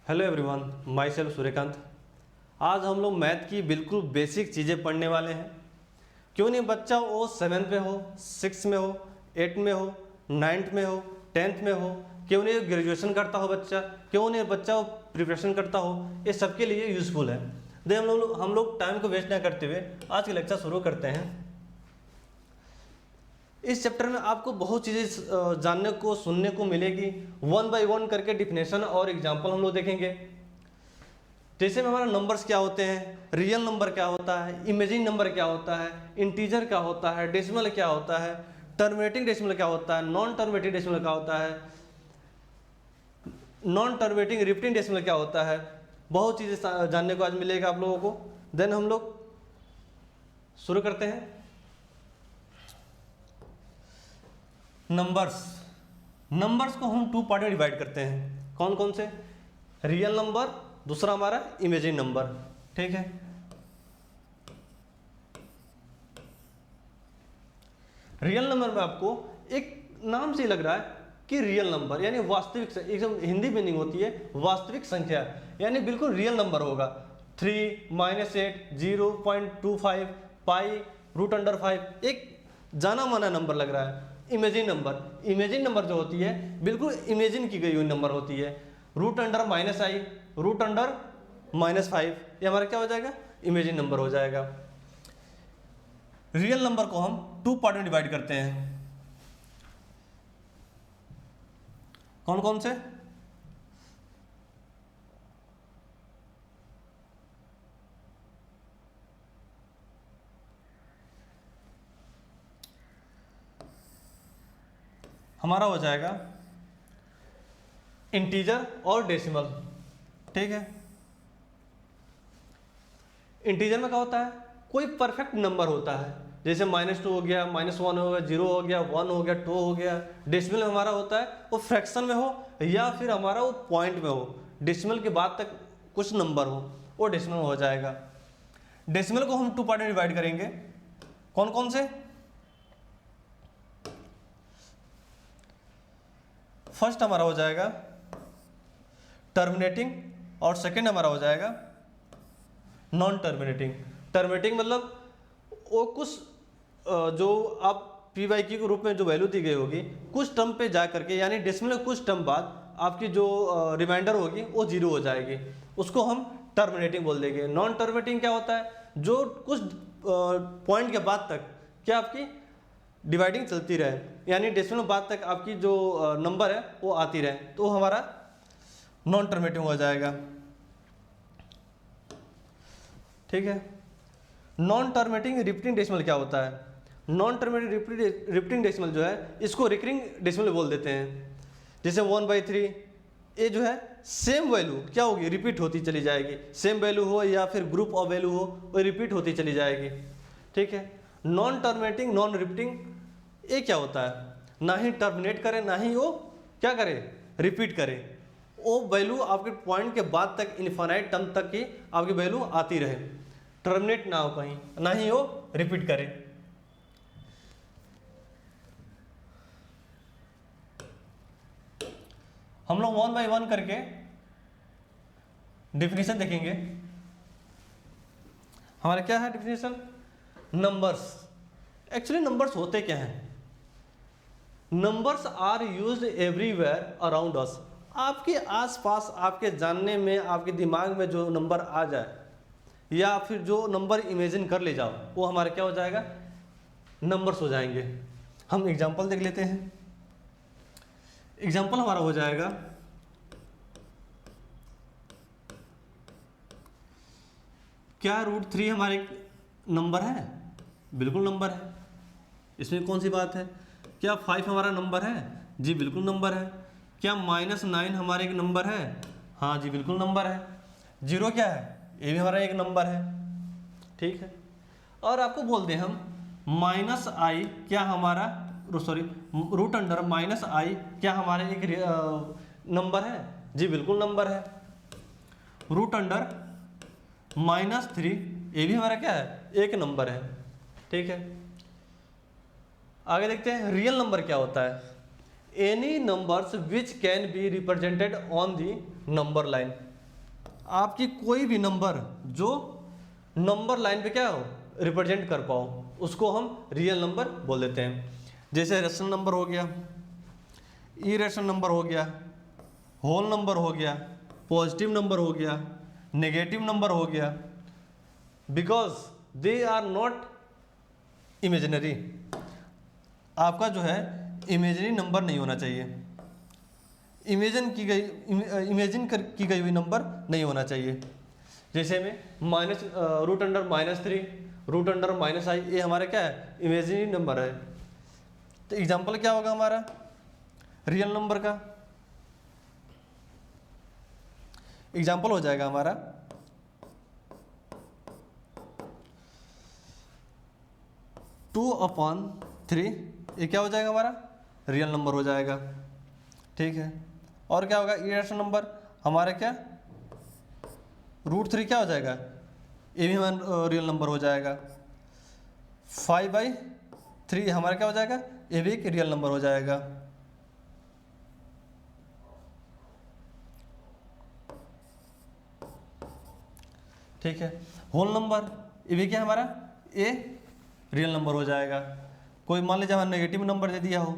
Hello everyone, my self Suryakant. आज हम लोग मैथ की बिल्कुल बेसिक चीज़ें पढ़ने वाले हैं। क्यों नहीं बच्चा वो 7th में हो, 6 में हो, 8 में हो, 9th में हो, 10th में हो, क्यों नहीं ग्रेजुएशन करता हो बच्चा, क्यों नहीं बच्चा वो प्रिपरेशन करता हो, ये सबके लिए यूज़फुल है। दे हम लोग टाइम को वेस्ट ना करते हुए आज का लेक्चर शुरू करते हैं। इस चैप्टर में आपको बहुत चीज़ें जानने को सुनने को मिलेगी। 1 बाय 1 करके डिफिनेशन और एग्जांपल हम लोग देखेंगे। जैसे में हमारा नंबर्स क्या होते हैं, रियल नंबर क्या होता है, इमेजिन नंबर क्या होता है, इंटीजर क्या होता है, डेसिमल क्या होता है, टर्मिनेटिंग डेसिमल क्या होता है, नॉन टर्मिनेटिंग डेसिमल क्या होता है, नॉन टर्मिनेटिंग रिपीटिंग डेसिमल क्या होता है। बहुत चीज़ें जानने को आज मिलेगा आप लोगों को। देन हम लोग शुरू करते हैं। नंबर्स को हम 2 पार्ट में डिवाइड करते हैं। कौन कौन से? रियल नंबर, दूसरा हमारा इमेजिन नंबर। ठीक है, रियल नंबर में आपको एक नाम से ही लग रहा है कि रियल नंबर यानी वास्तविक, एकदम हिंदी मीनिंग होती है वास्तविक संख्या, यानी बिल्कुल रियल नंबर होगा। 3, -8, 0.25, पाई, √5, एक जाना माना नंबर लग रहा है। इमेजिन नंबर जो होती है बिल्कुल इमेजिन की गई हुई नंबर होती है। √-i, √5, ये हमारा क्या हो जाएगा? इमेजिन नंबर हो जाएगा। रियल नंबर को हम 2 पार्ट में डिवाइड करते हैं। कौन कौन से? हमारा हो जाएगा इंटीजर और डेसिमल। ठीक है, इंटीजर में क्या होता है? कोई परफेक्ट नंबर होता है, जैसे -2 हो गया, -1 हो गया, 0 हो गया, 1 हो गया, 2 हो गया। डेसिमल में हमारा होता है वो फ्रैक्शन में हो या फिर हमारा वो पॉइंट में हो, डेसिमल के बाद तक कुछ नंबर हो, वो डेसिमल में हो जाएगा। डेसिमल को हम 2 पार्ट में डिवाइड करेंगे। कौन कौन से? फर्स्ट हमारा हो जाएगा टर्मिनेटिंग और सेकंड हमारा हो जाएगा नॉन टर्मिनेटिंग। टर्मिनेटिंग मतलब वो कुछ जो आप पी/क्यू के रूप में जो वैल्यू दी गई होगी कुछ टर्म पे जा करके, यानी डेसिमल कुछ टर्म बाद आपकी जो रिमाइंडर होगी वो 0 हो जाएगी, उसको हम टर्मिनेटिंग बोल देंगे। नॉन टर्मिनेटिंग क्या होता है? जो कुछ पॉइंट के बाद तक क्या आपकी डिवाइडिंग चलती रहे, यानी डेसिमल बाद तक आपकी जो नंबर है वो आती रहे, तो हमारा नॉन टर्मिनेटिंग हो जाएगा। ठीक है, नॉन टर्मिनेटिंग रिपीटिंग डेसिमल क्या होता है? नॉन टर्मिनेटिंग रिपीटिंग डेसिमल जो है इसको रिकरिंग डेसिमल बोल देते हैं। जैसे 1/3, ये जो है सेम वैल्यू क्या होगी? रिपीट होती चली जाएगी। सेम वैल्यू हो या फिर ग्रुप ऑफ वैल्यू हो, वो रिपीट होती चली जाएगी। ठीक है, नॉन टर्मिनेटिंग नॉन रिपीटिंग ये क्या होता है? ना ही टर्मिनेट करे ना ही वो क्या करे? रिपीट करे। वो वैल्यू आपके पॉइंट के बाद तक इनफाइनाइट टर्म तक की आपकी वैल्यू आती रहे, टर्मिनेट ना हो कहीं, ना ही वो रिपीट करे। हम लोग 1 बाय 1 करके डिफिनेशन देखेंगे। हमारा क्या है डिफिनेशन? नंबर्स। एक्चुअली नंबर्स होते क्या हैं? Numbers are used everywhere around us. आपके आसपास, आपके जानने में, आपके दिमाग में जो नंबर आ जाए या फिर जो नंबर इमेजिन कर ले जाओ, वो हमारा क्या हो जाएगा? नंबर्स हो जाएंगे। हम एग्जांपल देख लेते हैं। एग्जांपल हमारा हो जाएगा क्या √3 हमारे एक नंबर है? बिल्कुल नंबर है, इसमें कौन सी बात है? क्या 5 हमारा नंबर है? जी बिल्कुल नंबर है। क्या -9 हमारे एक नंबर है? हाँ जी बिल्कुल नंबर है। 0 क्या है? ये भी हमारा एक नंबर है। ठीक है, और आपको बोल दें हम -i क्या हमारा, सॉरी √-i क्या हमारा एक नंबर है? जी बिल्कुल नंबर है। √-3 ये भी हमारा क्या है? एक नंबर है। ठीक है, आगे देखते हैं रियल नंबर क्या होता है। Any numbers which can be represented on the number line. आपकी कोई भी नंबर जो नंबर लाइन पे क्या हो रिप्रेजेंट कर पाओ उसको हम रियल नंबर बोल देते हैं। जैसे रेशनल नंबर हो गया, इरेशनल नंबर हो गया, होल नंबर हो गया, पॉजिटिव नंबर हो गया, नेगेटिव नंबर हो गया, because they are not imaginary. आपका जो है इमेजिनरी नंबर नहीं होना चाहिए, इमेजिन की गई हुई नंबर नहीं होना चाहिए। जैसे में minus root under -3, root under -i, ये हमारा क्या है इमेजिनरी नंबर है। तो एग्जाम्पल क्या होगा हमारा रियल नंबर का? एग्जाम्पल हो जाएगा हमारा 2/3, ये क्या हो जाएगा हमारा रियल नंबर हो जाएगा, ठीक है। और क्या होगा इरेशनल नंबर हमारा क्या √3 क्या हो जाएगा, ये भी हमारा रियल नंबर हो जाएगा। 5/3 हमारा क्या हो जाएगा, ये भी एक रियल नंबर हो जाएगा। ठीक है। होल नंबर ये भी क्या हमारा ए रियल नंबर हो जाएगा। कोई मान लीजिए हमारा नेगेटिव नंबर दे दिया हो,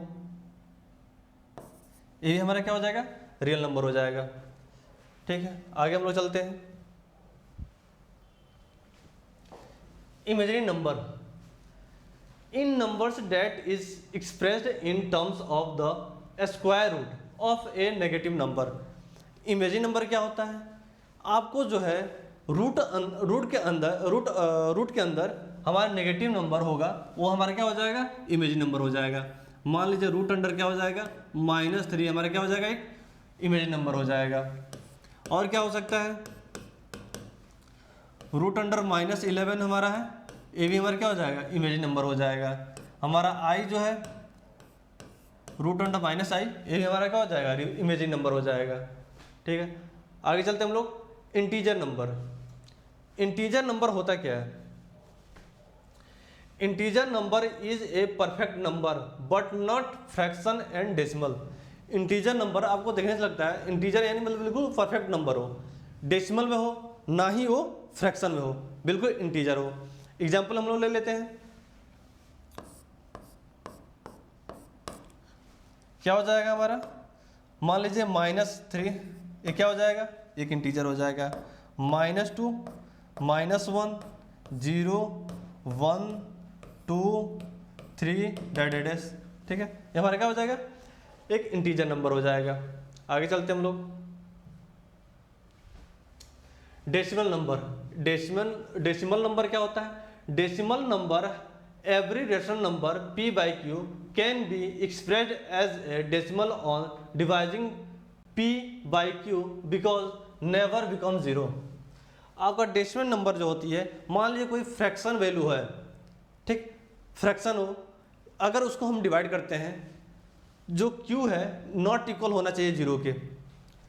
ये भी हमारा क्या हो जाएगा रियल नंबर हो जाएगा। ठीक है, आगे हम लोग चलते हैं। Imaginary number in numbers that is expressed in terms of the square root of a negative number. Imaginary number क्या होता है, आपको जो है रूट के अंदर हमारा नेगेटिव नंबर होगा वो हमारा क्या हो जाएगा इमेजिनरी नंबर हो जाएगा। मान लीजिए रूट अंडर क्या हो जाएगा -3 हमारा क्या हो जाएगा एक इमेजिनरी नंबर हो जाएगा। और क्या हो सकता है रूट अंडर -11 हमारा है, ये भी हमारा क्या हो जाएगा इमेजिनरी नंबर हो जाएगा। हमारा i जो है रूट अंडर -i, ये भी हमारा क्या हो जाएगा इमेजिनरी नंबर हो जाएगा। ठीक है, आगे चलते हम लोग इंटीजर नंबर। इंटीजर नंबर होता क्या है, integer number is a perfect number but not fraction and decimal. Integer number आपको देखने से लगता है इंटीजर यानी मतलब बिल्कुल परफेक्ट नंबर हो, डेसिमल में हो ना ही वो फ्रैक्शन में हो, बिल्कुल इंटीजर हो। एग्जाम्पल हम लोग ले लेते हैं, क्या हो जाएगा हमारा मान लीजिए -3, ये क्या हो जाएगा एक इंटीजर हो जाएगा। -2 -1 0 1 2 3 डैश। ठीक है, ये हमारा क्या हो जाएगा एक इंटीजर नंबर हो जाएगा। आगे चलते हम लोग डेसिमल नंबर। डेसिमल नंबर क्या होता है, decimal number every rational number p/q can be expressed as a decimal on dividing p/q because never become 0। आपका डेसिमल नंबर जो होती है, मान लीजिए कोई फ्रैक्शन वैल्यू है, ठीक फ्रैक्शन हो, अगर उसको हम डिवाइड करते हैं जो q है नॉट इक्वल होना चाहिए 0 के।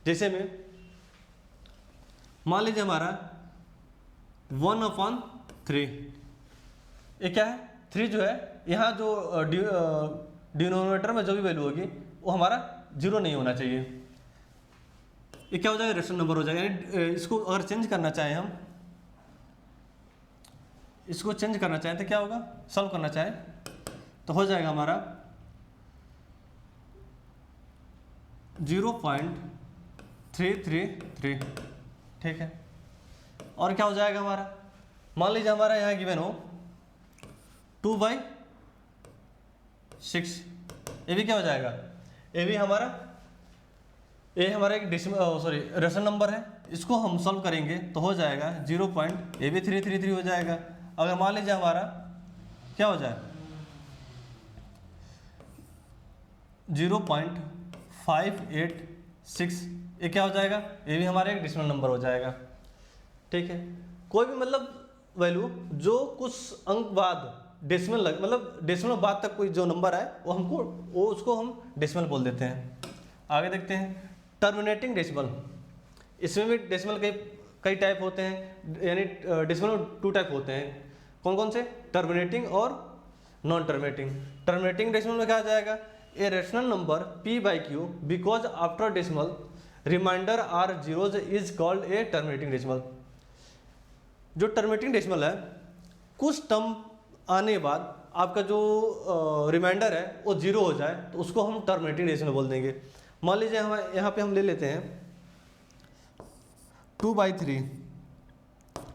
जैसे में मान लीजिए हमारा 1/3, ये क्या है 3 जो है यहाँ जो डिनोमिनेटर में जो भी वैल्यू होगी वो हमारा 0 नहीं होना चाहिए, ये क्या हो जाएगा रेशनल नंबर हो जाएगा। यानी इसको अगर चेंज करना चाहें हम, इसको चेंज करना चाहें तो क्या होगा, सॉल्व करना चाहें तो हो जाएगा हमारा 0.333। ठीक है, और क्या हो जाएगा हमारा मान लीजिए हमारा यहाँ गिवन हो 2/6, ये भी क्या हो जाएगा ये भी हमारा एक रेशनल नंबर है। इसको हम सॉल्व करेंगे तो हो जाएगा 0.333 हो जाएगा। अगर मान लीजिए हमारा क्या हो जाए 0.586, ये क्या हो जाएगा ये भी हमारा एक डेसिमल नंबर हो जाएगा। ठीक है, कोई भी मतलब वैल्यू जो कुछ अंक बाद डेसिमल मतलब डेसिमल बाद तक कोई जो नंबर है वो उसको हम डेसिमल बोल देते हैं। आगे देखते हैं टर्मिनेटिंग डेसिमल। इसमें भी डेसिमल कई टाइप होते हैं, यानी डेसिमल में 2 टाइप होते हैं। कौन कौन से, टर्मिनेटिंग और नॉन टर्मिनेटिंग। टर्मिनेटिंग डेसिमल में क्या आ जाएगा a rational number p/q because after decimal remainder are zeros is called a terminating decimal. जो टर्मिनेटिंग डेसिमल है, कुछ टर्म आने के बाद आपका जो रिमाइंडर है वो जीरो हो जाए तो उसको हम टर्मिनेटिंग डेसिमल बोल देंगे। मान लीजिए हम यहाँ पे हम ले लेते हैं 2/3,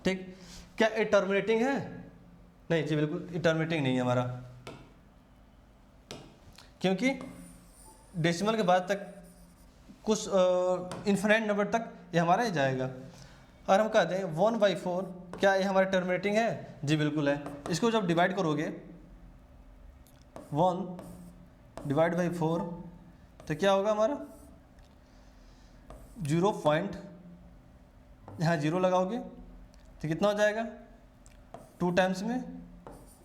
ठीक। क्या ये टर्मिनेटिंग है? नहीं जी, बिल्कुल ये टर्मिनेटिंग नहीं है हमारा, क्योंकि डेसिमल के बाद तक कुछ इन्फिनाइट नंबर तक ये हमारा ही जाएगा। और हम कहते हैं 1/4, क्या ये हमारा टर्मिनेटिंग है? जी बिल्कुल है। इसको जब डिवाइड करोगे 1/4 तो क्या होगा हमारा 0. यहाँ 0 लगाओगे तो कितना हो जाएगा, 2 टाइम्स में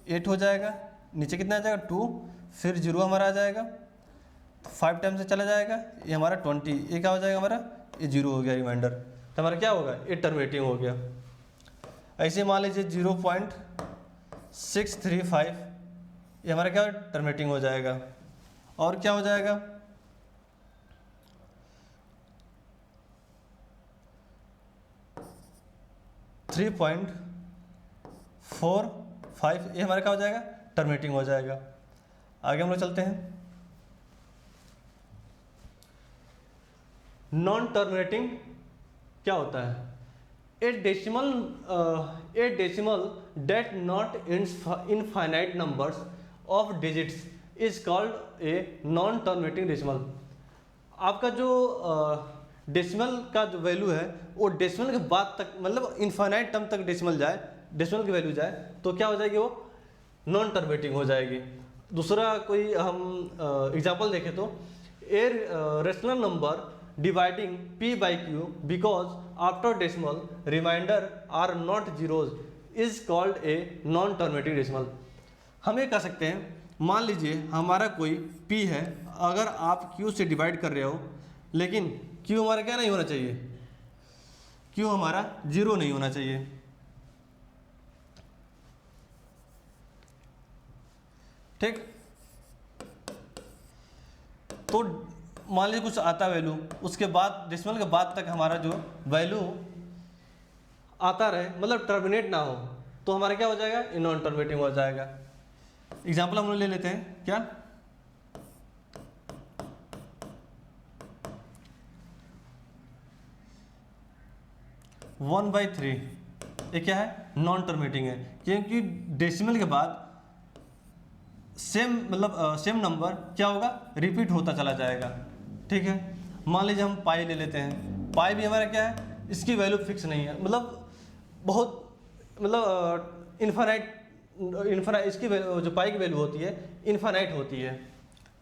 8 हो जाएगा, नीचे कितना आ जाएगा 2, फिर 0 हमारा आ जाएगा, 5 टाइम्स से चला जाएगा, ये हमारा 20, ये क्या हो जाएगा हमारा, ये 0 हो गया रिमाइंडर। तो हमारा क्या होगा, ये टर्मिनेटिंग हो गया। ऐसे मान लीजिए 0.635, ये हमारा क्या टर्मिनेटिंग हो जाएगा। और क्या हो जाएगा, थ्री 3.45, ये हमारा क्या हो जाएगा, टर्मिनेटिंग हो जाएगा। आगे हम लोग चलते हैं। नॉन टर्मिनेटिंग क्या होता है? A decimal that not infinite numbers of digits is called a non terminating decimal. आपका जो डेसिमल का जो वैल्यू है वो डेसिमल के बाद तक, मतलब इनफाइनाइट टर्म तक डेसिमल जाए, डेसिमल की वैल्यू जाए तो क्या हो जाएगी, वो नॉन टर्मिनेटिंग हो जाएगी। दूसरा कोई हम एग्जांपल देखें तो ए rational number dividing p by q because after decimal remainder are not zeros is called a non terminating decimal। हम ये कह सकते हैं, मान लीजिए हमारा कोई p है, अगर आप q से डिवाइड कर रहे हो लेकिन q हमारा क्या नहीं होना चाहिए, q हमारा 0 नहीं होना चाहिए, ठीक। तो मान लीजिए कुछ आता वैल्यू, उसके बाद डेसिमल के बाद तक हमारा जो वैल्यू आता रहे, मतलब टर्मिनेट ना हो, तो हमारा क्या हो जाएगा, नॉन टर्मिनेटिंग हो जाएगा। एग्जांपल हम लोग ले लेते हैं, क्या 1/3, ये क्या है, नॉन टर्मिनेटिंग है, क्योंकि डेसिमल के बाद सेम मतलब सेम नंबर क्या होगा, रिपीट होता चला जाएगा, ठीक है। मान लीजिए हम पाई ले लेते हैं, पाई भी हमारा क्या है, इसकी वैल्यू फिक्स नहीं है, मतलब बहुत मतलब इन्फानाइट इसकी जो पाई की वैल्यू होती है इन्फानाइट होती है,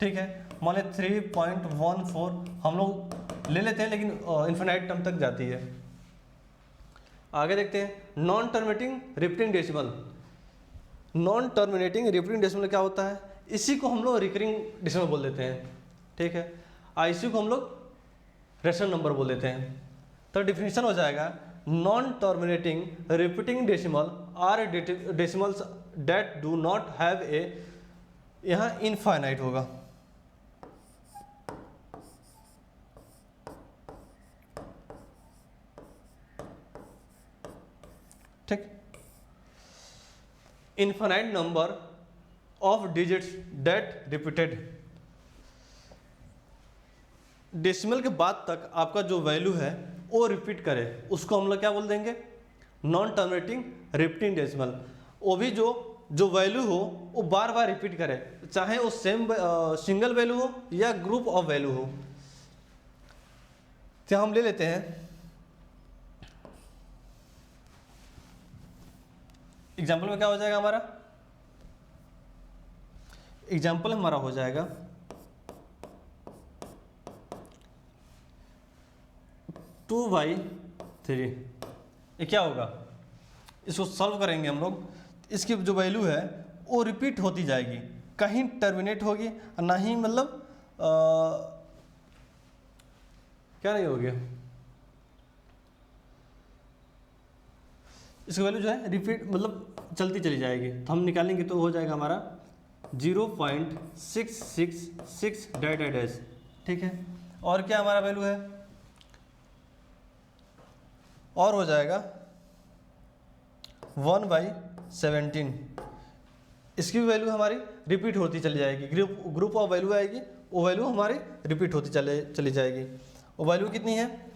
ठीक है। मान लीजिए 3.14 हम लोग ले लेते हैं, लेकिन इन्फानाइट टर्म तक जाती है। आगे देखते हैं non terminating repeating decimal. Non terminating repeating decimal क्या होता है, इसी को हम लोग रिकरिंग डेसिमल बोल देते हैं, ठीक है। इसी को हम लोग रेशनल नंबर बोल देते हैं। तो डिफिनीशन हो जाएगा, non terminating repeating decimal are decimals that do not have a, यहाँ इनफाइनाइट होगा, ठीक। Infinite number of digits that repeated, decimal के बाद तक आपका जो वैल्यू है वो रिपीट करे, उसको हम लोग क्या बोल देंगे, नॉन टर्मिनेटिंग रिपीटिंग डेसिमल। वो भी जो वैल्यू हो वो बार बार रिपीट करे, चाहे वो सेम सिंगल वैल्यू हो या ग्रुप ऑफ वैल्यू हो। तो हम ले लेते हैं एग्जाम्पल में क्या हो जाएगा हमारा, एग्जाम्पल हमारा हो जाएगा 2/3। ये क्या होगा, इसको सॉल्व करेंगे हम लोग, इसकी जो वैल्यू है वो रिपीट होती जाएगी, कहीं टर्मिनेट होगी ना ही, मतलब क्या नहीं होगी, इसकी वैल्यू जो है रिपीट मतलब चलती चली जाएगी। तो हम निकालेंगे तो हो जाएगा हमारा 0.666 डैश, ठीक है। और क्या हमारा वैल्यू है और हो जाएगा 1/17। इसकी भी वैल्यू हमारी रिपीट होती चली जाएगी, ग्रुप ऑफ वैल्यू आएगी, वो वैल्यू हमारी रिपीट होती चली जाएगी। वो वैल्यू कितनी है?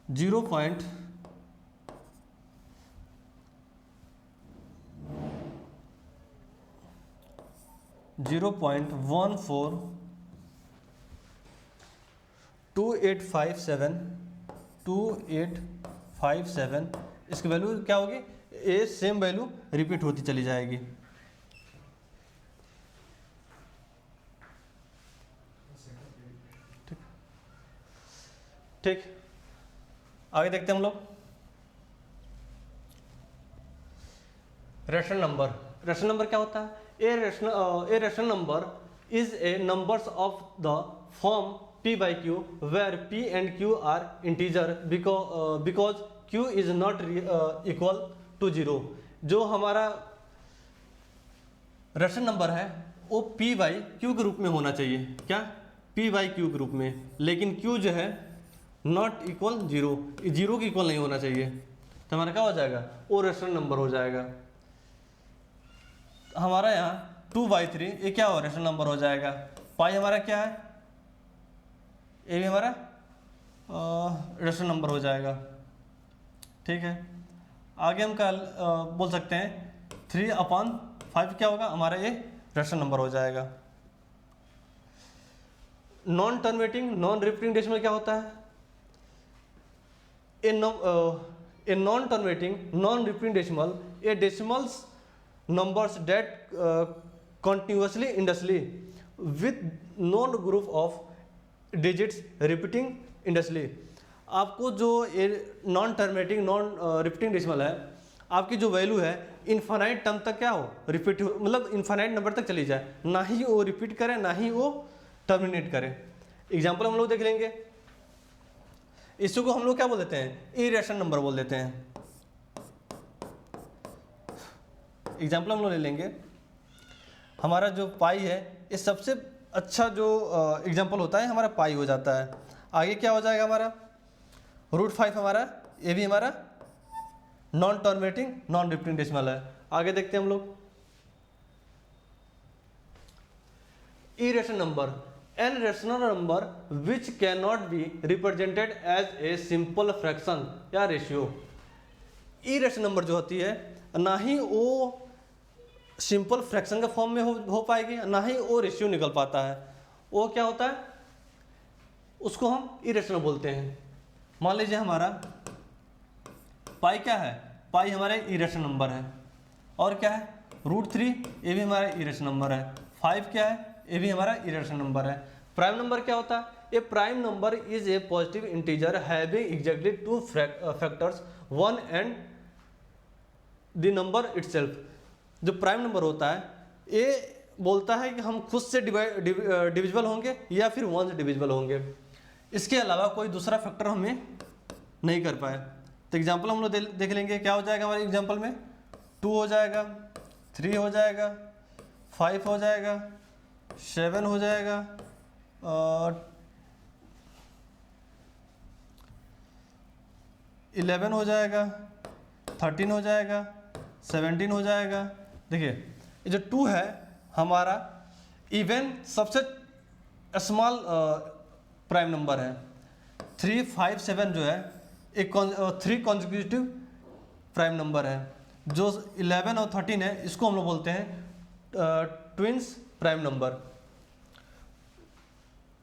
0.2857 इसकी वैल्यू क्या होगी? ये सेम वैल्यू रिपीट होती चली जाएगी। ठीक, आगे देखते हैं हम लोग। Rational number. रेशनल नंबर क्या होता है? ए rational number is A numbers of the form p by q where p and q are integer because q is not equal to 0। जो हमारा रेशनल नंबर है वो p by q के रूप में होना चाहिए। क्या? p by q के रूप में, लेकिन q जो है नॉट इक्वल 0 की इक्वल नहीं होना चाहिए, तो हमारा क्या हो जाएगा? वो रेशनल नंबर हो जाएगा। हमारा यहाँ 2/3 ये क्या हो? रेशनल नंबर हो जाएगा। पाई हमारा क्या है? ये भी हमारा रेशनल नंबर हो जाएगा। ठीक है, आगे हम कल बोल सकते हैं 3/5 क्या होगा? हमारा ये रेशनल नंबर हो जाएगा। Non terminating non repeating decimal क्या होता है? A non-terminating non-repeating decimal, a decimals numbers that continuously indecisely with known group of digits repeating indecisely। आपको जो ये non terminating non repeating decimal है, आपकी जो वैल्यू है इनफाइनाइट टर्म तक क्या हो? रिपीट हो, मतलब इनफाइनाइट नंबर तक चली जाए, ना ही वो रिपीट करे ना ही वो टर्मिनेट करे। एग्जाम्पल हम लोग देख लेंगे। इसको हम लोग क्या बोल देते हैं? इरेशनल नंबर बोल देते हैं। एग्जाम्पल हम लोग ले लेंगे। हमारा जो पाई है ये सबसे अच्छा जो एग्जाम्पल होता है हमारा पाई हो जाता है। आगे क्या हो जाएगा हमारा? √5 हमारा, ये भी हमारा non terminating non repeating decimal है। आगे देखते हैं हम लोग। Irrational number, an rational number which can not be represented as a simple fraction या रेशियो। इरेशनल नंबर जो होती है ना ही वो सिंपल फ्रैक्शन के फॉर्म में हो पाएगी, ना ही वो रेशियो निकल पाता है। वो क्या होता है? उसको हम इरेशनल बोलते हैं। मान लीजिए हमारा पाई क्या है? पाई हमारा इरेशनल नंबर है। और क्या है? √3 ये भी हमारा इरेशनल नंबर है। 5 क्या है? ये भी हमारा इरेशनल नंबर है। प्राइम नंबर क्या होता है? A prime number is a positive integer having exactly 2 factors 1 and the number itself. जो प्राइम नंबर होता है ये बोलता है कि हम खुद से डिविजिबल होंगे या फिर 1 से डिविजिबल होंगे, इसके अलावा कोई दूसरा फैक्टर हमें नहीं कर पाए। तो एग्जांपल हम लोग देख लेंगे। क्या हो जाएगा हमारे एग्जांपल में? 2 हो जाएगा, 3 हो जाएगा, 5 हो जाएगा, 7 हो जाएगा, 11 हो जाएगा, 13 हो जाएगा, 17 हो जाएगा। देखिए ये जो 2 है हमारा इवन सबसे स्मॉल प्राइम नंबर है। 3, 5, 7 जो है एक 3 कॉन्जिक्यूटिव प्राइम नंबर है। जो 11 और 13 है इसको हम लोग बोलते हैं twins prime number.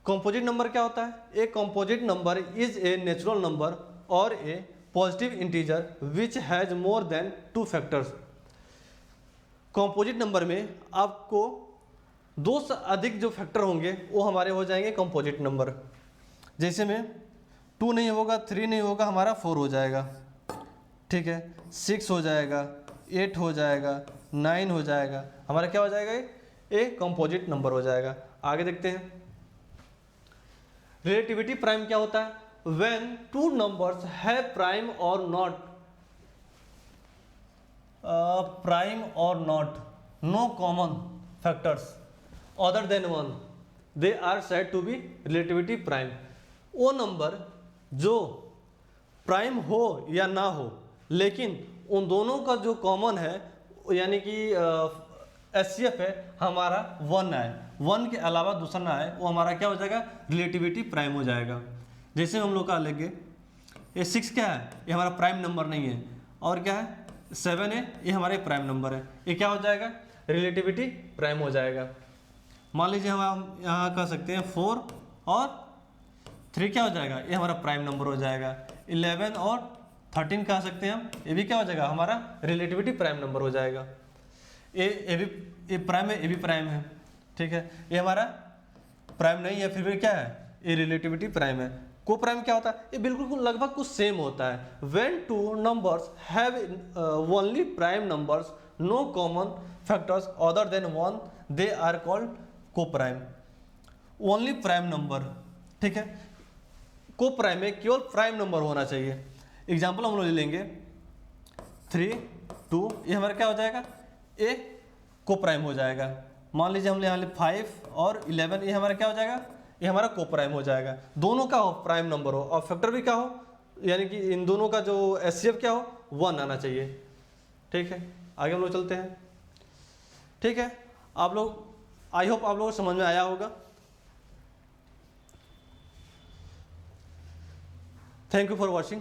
Composite number क्या होता है? A composite number is a natural number और a positive integer which has more than 2 factors. Composite number में आपको 2 से अधिक जो फैक्टर होंगे वो हमारे हो जाएंगे कंपोजिट नंबर। जैसे में 2 नहीं होगा, 3 नहीं होगा, हमारा 4 हो जाएगा। ठीक है, 6 हो जाएगा, 8 हो जाएगा, 9 हो जाएगा, हमारा क्या हो जाएगा? ये कंपोजिट नंबर हो जाएगा। आगे देखते हैं। रिलेटिविटी प्राइम क्या होता है? व्हेन 2 नंबर्स है प्राइम और नॉट प्राइम और not no common factors. Other than 1 they are said to be relativity prime. वो नंबर जो प्राइम हो या ना हो, लेकिन उन दोनों का जो कॉमन है यानी कि एचसीएफ है हमारा 1 आए, 1 के अलावा दूसरा ना आए, वो हमारा क्या हो जाएगा, रिलेटिविटी प्राइम हो जाएगा। जैसे हम लोग का लेंगे ये 6 क्या है, ये हमारा प्राइम नंबर नहीं है, और क्या है 7 है, ये हमारे प्राइम नंबर है, ये क्या हो जाएगा, रिलेटिविटी प्राइम हो जाएगा। मान लीजिए हम यहाँ कह सकते हैं 4 और 3 क्या हो जाएगा, ये हमारा प्राइम नंबर हो जाएगा। 11 और 13 कह सकते हैं हम, ये भी क्या हो जाएगा, हमारा रिलेटिविटी प्राइम नंबर हो जाएगा। ये प्राइम है, ये भी प्राइम है, ठीक है। ये हमारा प्राइम नहीं है, फिर भी क्या है, ये रिलेटिविटी प्राइम है। को प्राइम क्या होता है, ये बिल्कुल लगभग कुछ सेम होता है। When two numbers have only prime numbers, no common factors other than 1, they are called co prime. Only prime number, ठीक है। को प्राइम में केवल प्राइम नंबर होना चाहिए। एग्जाम्पल हम लोग ले लेंगे 3, 2, ये हमारा क्या हो जाएगा, ए को प्राइम हो जाएगा। मान लीजिए हम यहाँ 5 और 11, ये हमारा क्या हो जाएगा, ये हमारा को प्राइम हो जाएगा। दोनों का हो प्राइम नंबर हो और फैक्टर भी क्या हो, यानी कि इन दोनों का जो एचसीएफ क्या हो 1 आना चाहिए, ठीक है। आगे हम लोग चलते हैं, ठीक है। आप लोग, आई होप आप लोगों को समझ में आया होगा। Thank you for watching.